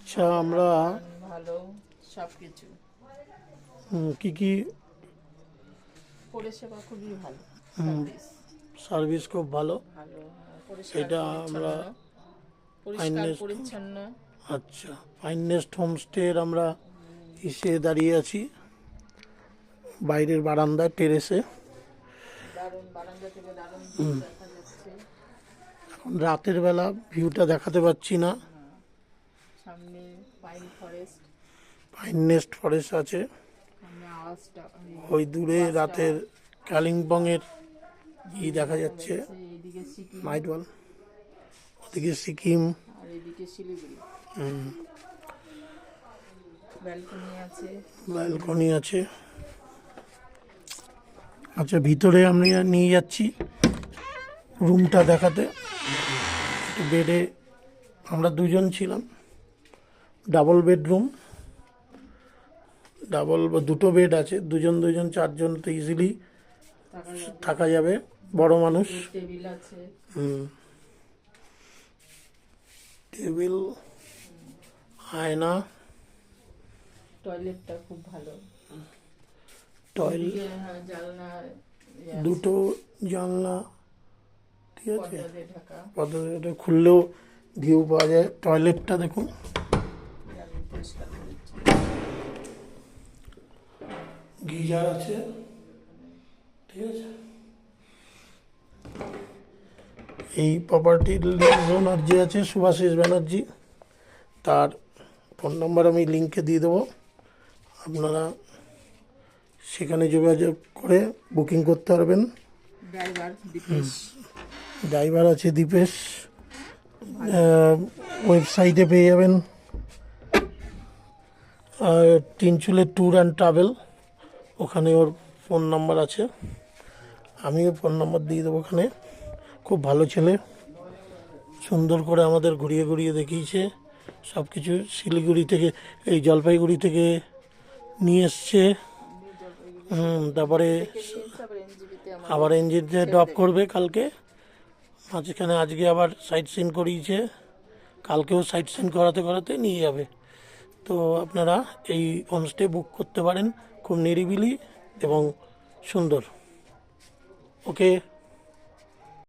আচ্ছা, আমরা ভালো সবকিছু কি কি পরিষেবা খুবই ভালো। সার্ভিস সার্ভিস খুব ভালো। ভালো, পরিষ্কার এটা আমরা পরিচ্ছন্ন, পরিষ্কার ফাইনেস্ট, পরিচ্ছন্ন। আচ্ছা, ফাইনেস্ট হোমস্টের আমরা এসে দাঁড়িয়ে আছি বাইরের বারান্দায় টেরেসে। দারুণ, বারান্দা থেকে দারুণ ভিউ দেখা যাচ্ছে। এখন রাতের বেলা ভিউটা দেখাতে পাচ্ছি না। সামনে পাইন ফরেস্ট, ফাইনেস্ট ফরেস্ট আছে সামনে আওয়াজটা, ওই দূরে। রাতের কালিম্পংয়ের দেখা যাচ্ছে, এইদিকে সিকিম নাইট ওয়াল। ওদিকে সিকিম। আর এদিকে শিলিগুড়ি। ব্যালকনি আছে। ব্যালকনি আছে। আচ্ছা, ভিতরে আমি নিয়ে যাচ্ছি রুমটা দেখাতে। বেডে আমরা দুজন ছিলাম, ডাবল বেডরুম। দুটো বেড আছে, দুজন দুজন, চারজন তো ইজিলি থাকা যাবে, বড় মানুষ। টেবিল আছে, টেবিল, আয়না, টয়লেটটা খুব ভালো। টয়লেট, জানলা দুটো জানলা, ঠিক আছে, পর্দা দিয়ে ঢাকা। পদ্ধতিটা খুললেও ভিউ পাওয়া যায়। টয়লেটটা দেখুন, দারুণ পরিষ্কার পরিচ্ছন্ন। গিজার আছে, ঠিক আছে। এই প্রপার্টির ওনার যে আছে সুভাষিস ব্যানার্জি, তার ফোন নাম্বার আমি লিঙ্কে দিয়ে দেবো। আপনারা সেখানে যোগাযোগ করে বুকিং করতে পারবেন। ড্রাইভার দীপেশ, ড্রাইভার আছে দীপেশ, ওয়েবসাইটে পেয়ে যাবেন। তিনচুলের ট্যুর অ্যান্ড ট্রাভেল, ওখানে ওর ফোন নাম্বার আছে, আমিও ফোন নাম্বার দিয়ে দেবো ওখানে। খুব ভালো ছেলে, সুন্দর করে আমাদের ঘুরিয়ে ঘুরিয়ে দেখিয়েছে সব কিছু। শিলিগুড়ি থেকে, এই জলপাইগুড়ি থেকে নিয়ে এসছে। তারপরে আবার এনজিতে ড্রপ করবে কালকে। মাঝখানে আজকে আবার সাইট সিন করিয়েছে, কালকেও সাইট সিন করাতে করাতে নিয়ে যাবে। তো আপনারা এই হোমস্টে বুক করতে পারেন, খুব নিরিবিলি এবং সুন্দর। ওকে।